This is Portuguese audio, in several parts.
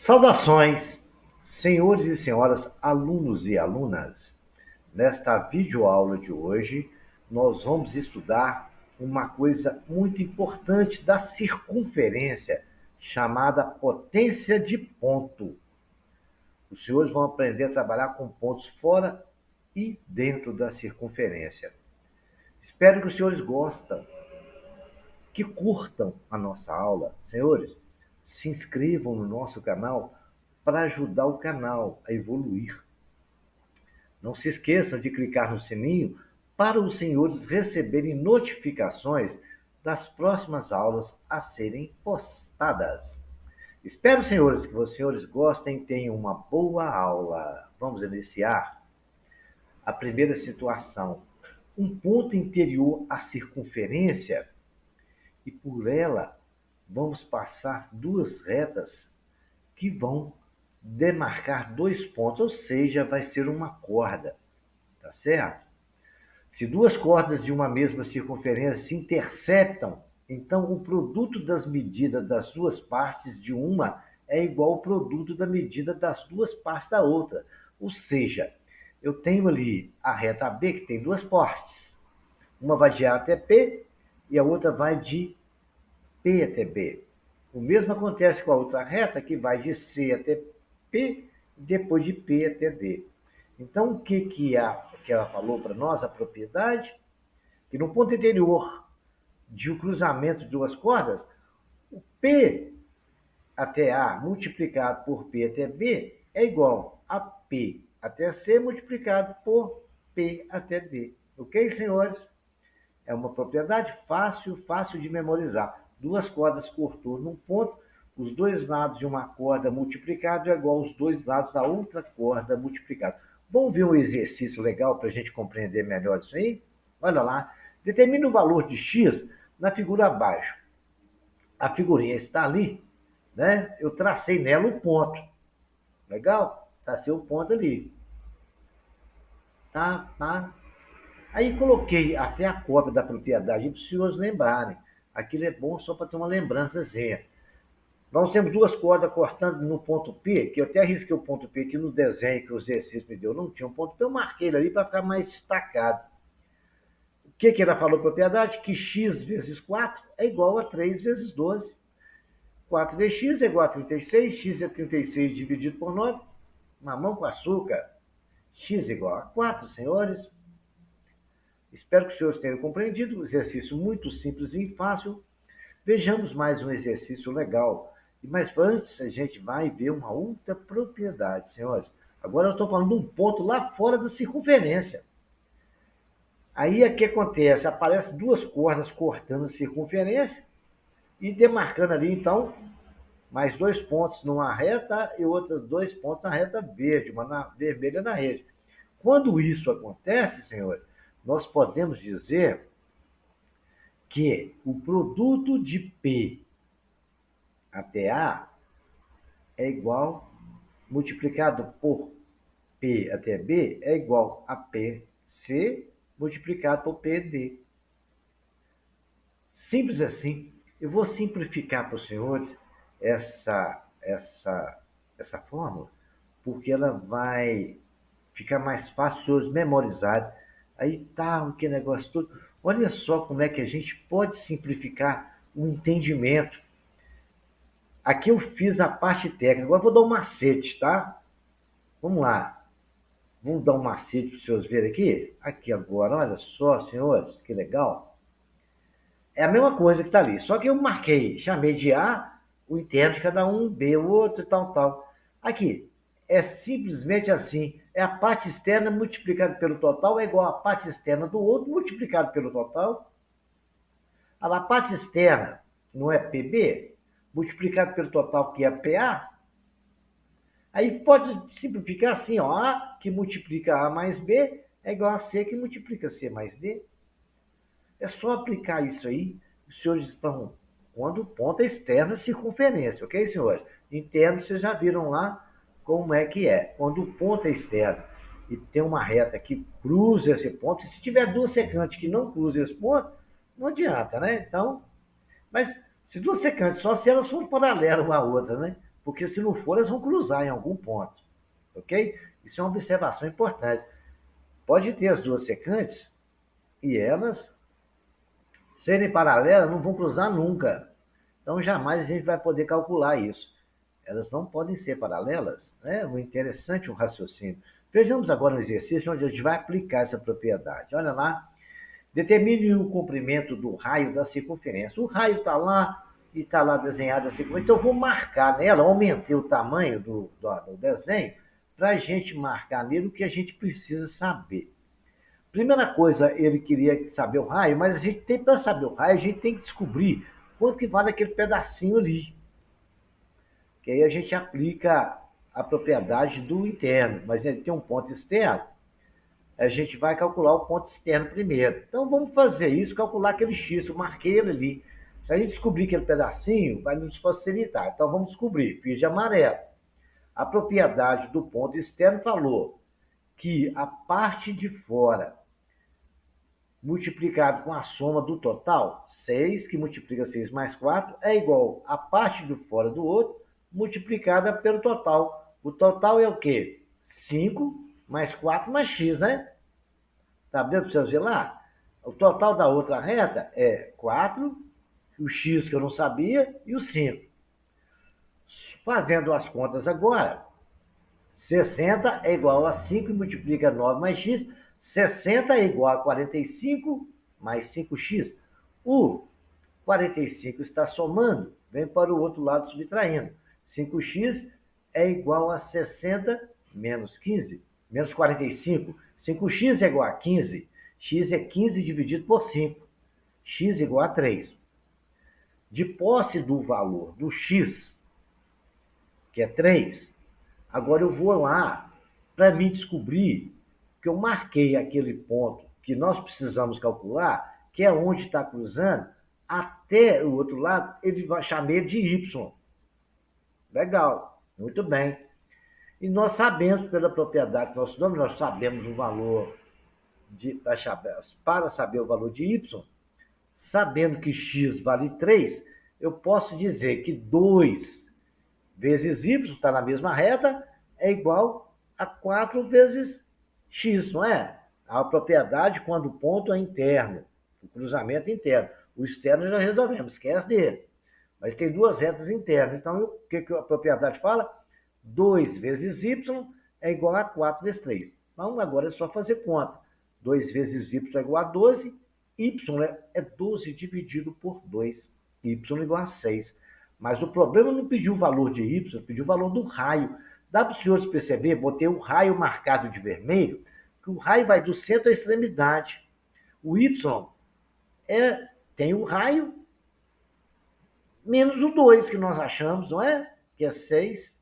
Saudações, senhores e senhoras, alunos e alunas. Nesta videoaula de hoje, nós vamos estudar uma coisa muito importante da circunferência, chamada potência de ponto. Os senhores vão aprender a trabalhar com pontos fora e dentro da circunferência. Espero que os senhores gostem, que curtam a nossa aula. Senhores, se inscrevam no nosso canal para ajudar o canal a evoluir. Não se esqueçam de clicar no sininho para os senhores receberem notificações das próximas aulas a serem postadas. Espero, senhores, que os senhores gostem e tenham uma boa aula. Vamos iniciar a primeira situação. Um ponto interior à circunferência e por ela vamos passar duas retas que vão demarcar dois pontos, ou seja, vai ser uma corda, tá certo? Se duas cordas de uma mesma circunferência se interceptam, então o produto das medidas das duas partes de uma é igual ao produto da medida das duas partes da outra. Ou seja, eu tenho ali a reta AB que tem duas partes. Uma vai de A até P e a outra vai de P até B. O mesmo acontece com a outra reta, que vai de C até P, e depois de P até D. Então, o que ela falou para nós, a propriedade? Que no ponto interior de um cruzamento de duas cordas, o P até A multiplicado por P até B é igual a P até C multiplicado por P até D. Ok, senhores? É uma propriedade fácil de memorizar. Duas cordas cortou num ponto, os dois lados de uma corda multiplicado é igual aos dois lados da outra corda multiplicado. Vamos ver um exercício legal para a gente compreender melhor isso aí? Olha lá. Determine o valor de x na figura abaixo. A figurinha está ali, né? Eu tracei nela o ponto. Legal? Tracei o ponto ali. Tá. Aí coloquei até a cópia da propriedade para os senhores lembrarem. Aquilo é bom só para ter uma lembrançazinha. Nós temos duas cordas cortando no ponto P, que eu até risquei o ponto P aqui no desenho que o exercício me deu. Não tinha um ponto P, eu marquei ele ali para ficar mais destacado. O que ela falou propriedade? Que x vezes 4 é igual a 3 vezes 12. 4 vezes x é igual a 36, x é 36 dividido por 9, mamão com açúcar. X é igual a 4, senhores. Espero que os senhores tenham compreendido. Um exercício muito simples e fácil. Vejamos mais um exercício legal. Mas antes, a gente vai ver uma outra propriedade, senhores. Agora eu estou falando de um ponto lá fora da circunferência. Aí o que acontece? Aparecem duas cordas cortando a circunferência e demarcando ali, então, mais dois pontos numa reta e outros dois pontos na reta verde, uma na vermelha na rede. Quando isso acontece, senhores, nós podemos dizer que o produto de P até A é igual, multiplicado por P até B, é igual a PC multiplicado por PD. Simples assim. Eu vou simplificar para os senhores essa fórmula, porque ela vai ficar mais fácil os senhores memorizarem. Aí tá, que negócio todo. Olha só como é que a gente pode simplificar o entendimento. Aqui eu fiz a parte técnica, agora eu vou dar um macete, tá? Vamos lá. Vamos dar um macete para os senhores verem aqui? Aqui agora, olha só, senhores, que legal. É a mesma coisa que está ali, só que eu marquei, chamei de A, o interno de cada um, B, o outro, tal. Aqui, é simplesmente assim, é a parte externa multiplicada pelo total é igual a parte externa do outro multiplicado pelo total. A parte externa não é PB, multiplicado pelo total que é PA. Aí pode simplificar assim, ó, A que multiplica A mais B é igual a C que multiplica C mais D. É só aplicar isso aí. Os senhores estão quando o ponto é externo, circunferência, ok, senhores? Interno, vocês já viram lá como é que é. Quando o ponto é externo e tem uma reta que cruza esse ponto, e se tiver duas secantes que não cruzam esse ponto, não adianta, né? Então, mas se duas secantes, só se elas forem paralelas uma à outra, né? porque se não for, elas vão cruzar em algum ponto, ok? Isso é uma observação importante. Pode ter as duas secantes e elas serem paralelas, não vão cruzar nunca. Então, jamais a gente vai poder calcular isso. Elas não podem ser paralelas. Né? O interessante é o raciocínio. Vejamos agora um exercício onde a gente vai aplicar essa propriedade. Olha lá. Determine o comprimento do raio da circunferência. O raio está lá e está lá desenhado a circunferência. Então, eu vou marcar nela, aumentei o tamanho do desenho para a gente marcar nele o que a gente precisa saber. Primeira coisa, ele queria saber o raio, mas a gente tem, para saber o raio, a gente tem que descobrir quanto que vale aquele pedacinho ali. Que aí a gente aplica a propriedade do interno, mas ele tem um ponto externo, a gente vai calcular o ponto externo primeiro. Então vamos fazer isso, calcular aquele X, eu marquei ele ali. Se a gente descobrir aquele pedacinho, vai nos facilitar. Então vamos descobrir, fiz de amarelo. A propriedade do ponto externo falou que a parte de fora multiplicado com a soma do total, 6, que multiplica 6 mais 4, é igual a parte de fora do outro, multiplicada pelo total. O total é o quê? 5 mais 4 mais x, né? Tá vendo para você ver lá? O total da outra reta é 4, o x que eu não sabia, e o 5. Fazendo as contas agora, 60 é igual a 5 e multiplica 9 mais x, 60 é igual a 45 mais 5x. O 45 está somando, vem para o outro lado subtraindo. 5x é igual a 60 menos 15, menos 45. 5x é igual a 15. X é 15 dividido por 5. X é igual a 3. De posse do valor do x, que é 3, agora eu vou lá para me descobrir que eu marquei aquele ponto que nós precisamos calcular, que é onde está cruzando, até o outro lado, ele vai chamar de y. Legal, muito bem. E nós sabemos, pela propriedade do nosso nome, nós sabemos o valor para saber o valor de y, sabendo que x vale 3, eu posso dizer que 2 vezes y, está na mesma reta, é igual a 4 vezes x, não é? A propriedade quando o ponto é interno, o cruzamento interno. O externo já resolvemos, esquece dele. Mas tem duas retas internas. Então, o que a propriedade fala? 2 vezes y é igual a 4 vezes 3. Então, agora é só fazer conta. 2 vezes y é igual a 12, y é 12 dividido por 2. Y é igual a 6. Mas o problema não pediu o valor de y, pediu o valor do raio. Dá para os senhores perceber, botei o raio marcado de vermelho, que o raio vai do centro à extremidade. O y tem o raio menos o 2 que nós achamos, não é? Que é 6.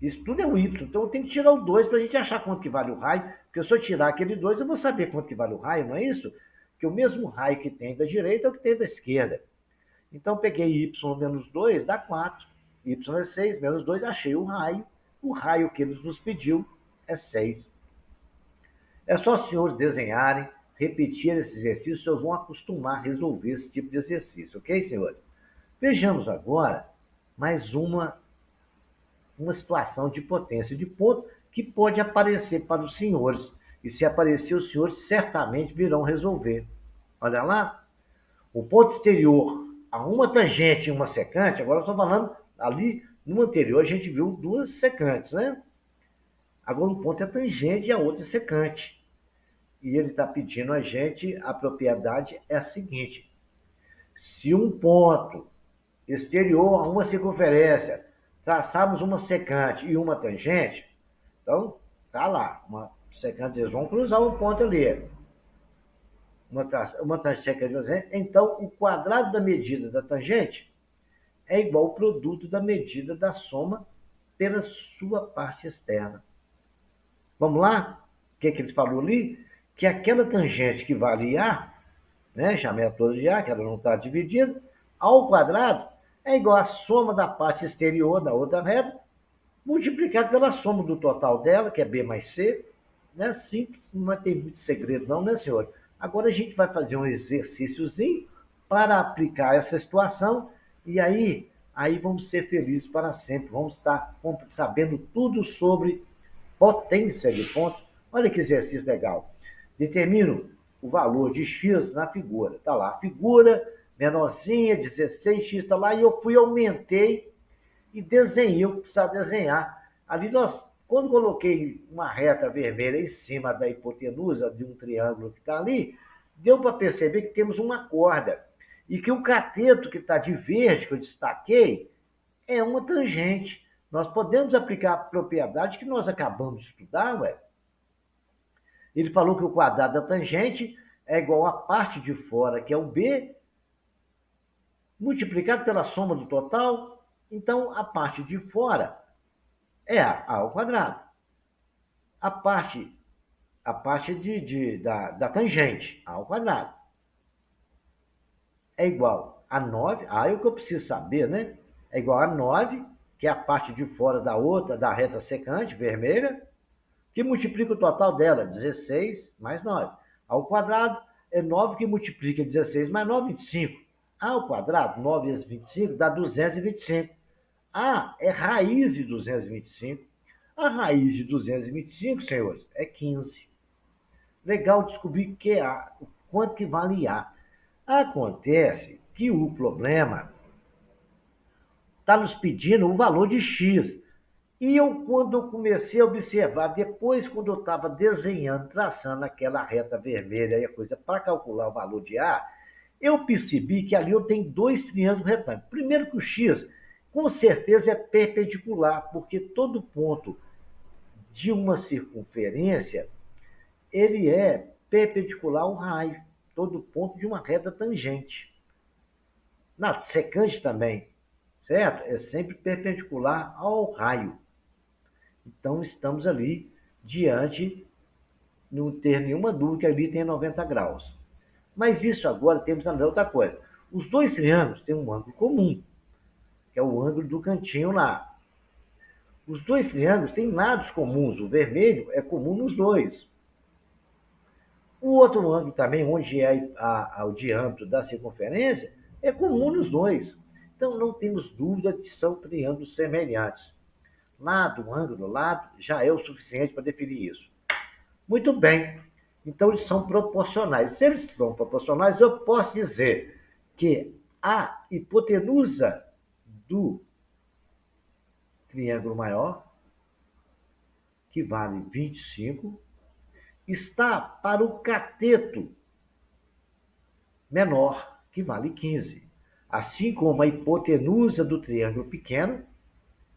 Isso tudo é o y. Então eu tenho que tirar o 2 para a gente achar quanto que vale o raio, porque se eu tirar aquele 2, eu vou saber quanto que vale o raio, não é isso? Porque o mesmo raio que tem da direita é o que tem da esquerda. Então peguei y menos 2, dá 4. Y é 6, menos 2, achei o raio. O raio que ele nos pediu é 6. É só os senhores desenharem, repetir esse exercício, os senhores vão acostumar a resolver esse tipo de exercício, ok, senhores? Vejamos agora mais uma situação de potência de ponto que pode aparecer para os senhores. E se aparecer, os senhores certamente virão resolver. Olha lá, o ponto exterior a uma tangente e uma secante, agora eu estou falando ali, no anterior a gente viu duas secantes, né? Agora um ponto é tangente e a outra é secante. E ele está pedindo a gente, a propriedade é a seguinte: se um ponto exterior a uma circunferência traçarmos uma secante e uma tangente, então tá lá, uma secante, eles vão cruzar um ponto ali. Uma tangente, então o quadrado da medida da tangente é igual ao produto da medida da soma pela sua parte externa. Vamos lá? O que eles falaram ali? Que aquela tangente que vale A, né, chamei a toda de A, que ela não está dividida, ao quadrado é igual à soma da parte exterior da outra reta, multiplicado pela soma do total dela, que é B mais C. Né? Simples, não tem muito segredo não, né, senhor? Agora a gente vai fazer um exercíciozinho para aplicar essa situação, e aí aí vamos ser felizes para sempre. Vamos estar sabendo tudo sobre potência de ponto. Olha que exercício legal. Determino o valor de x na figura. Está lá, a figura menorzinha, 16x está lá, e eu aumentei e desenhei, eu precisava desenhar. Ali quando coloquei uma reta vermelha em cima da hipotenusa de um triângulo que está ali, deu para perceber que temos uma corda. E que o cateto que está de verde, que eu destaquei, é uma tangente. Nós podemos aplicar a propriedade que nós acabamos de estudar, ué. Ele falou que o quadrado da tangente é igual à parte de fora, que é o B, multiplicado pela soma do total. Então, a parte de fora é A ao quadrado. A parte da tangente, A ao quadrado, é igual a 9. É o que eu preciso saber, né? É igual a 9, que é a parte de fora da outra, da reta secante, vermelha, que multiplica o total dela, 16 mais 9. Ao quadrado é 9 que multiplica 16 mais 9, 25. A ao quadrado, 9 vezes 25, dá 225. A é raiz de 225. A raiz de 225, senhores, é 15. Legal descobrir que é A, o quanto que vale A. Acontece que o problema está nos pedindo o valor de X. E quando eu comecei a observar, depois, quando eu estava desenhando, traçando aquela reta vermelha e a coisa para calcular o valor de A, eu percebi que ali eu tenho dois triângulos retângulos. Primeiro que o X, com certeza, é perpendicular, porque todo ponto de uma circunferência, ele é perpendicular ao raio, todo ponto de uma reta tangente. Na secante também, certo? É sempre perpendicular ao raio. Então, estamos ali diante, não ter nenhuma dúvida que ali tem 90 graus. Mas isso agora temos que analisar outra coisa. Os dois triângulos têm um ângulo comum, que é o ângulo do cantinho lá. Os dois triângulos têm lados comuns, o vermelho é comum nos dois. O outro ângulo também, onde é o diâmetro da circunferência, é comum nos dois. Então, não temos dúvida de que são triângulos semelhantes. Lado, ângulo, lado, já é o suficiente para definir isso. Muito bem. Então, eles são proporcionais. Se eles são proporcionais, eu posso dizer que a hipotenusa do triângulo maior, que vale 25, está para o cateto menor, que vale 15. Assim como a hipotenusa do triângulo pequeno,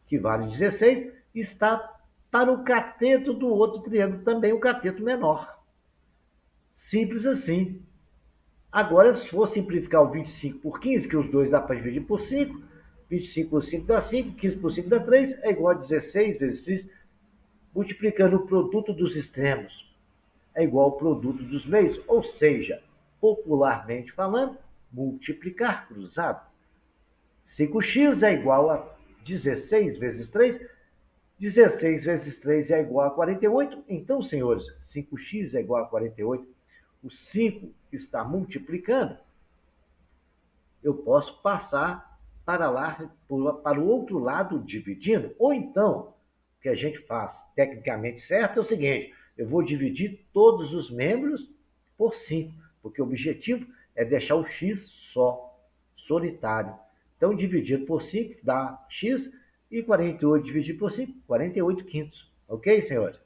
que vale 16, está para o cateto do outro triângulo, também o cateto menor. Simples assim. Agora, se for simplificar o 25 por 15, que os dois dá para dividir por 5, 25 por 5 dá 5, 15 por 5 dá 3, é igual a 16 vezes 3, multiplicando o produto dos extremos, é igual ao produto dos meios, ou seja, popularmente falando, multiplicar cruzado. 5x é igual a 16 vezes 3, 16 vezes 3 é igual a 48. Então, senhores, 5x é igual a 48. O 5 está multiplicando. Eu posso passar para lá, para o outro lado, dividindo. Ou então, o que a gente faz tecnicamente certo é o seguinte: eu vou dividir todos os membros por 5, porque o objetivo é deixar o x só, solitário. Então, dividido por 5 dá x, e 48 dividido por 5, 48 quintos. Ok, senhores?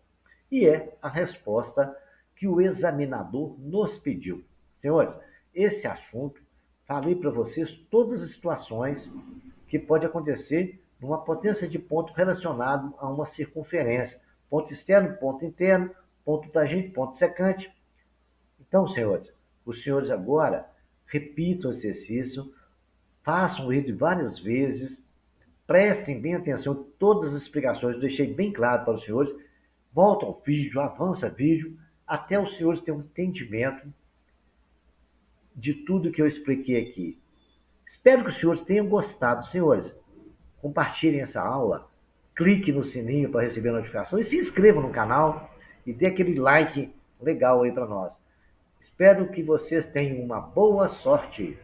E é a resposta que o examinador nos pediu. Senhores, esse assunto, falei para vocês todas as situações que pode acontecer numa potência de ponto relacionado a uma circunferência. Ponto externo, ponto interno, ponto tangente, ponto secante. Então, senhores, os senhores agora repitam o exercício, façam ele várias vezes, prestem bem atenção em todas as explicações, eu deixei bem claro para os senhores, volta ao vídeo, avança vídeo, até os senhores terem um entendimento de tudo que eu expliquei aqui. Espero que os senhores tenham gostado. Senhores, compartilhem essa aula, clique no sininho para receber a notificação e se inscrevam no canal e dê aquele like legal aí para nós. Espero que vocês tenham uma boa sorte.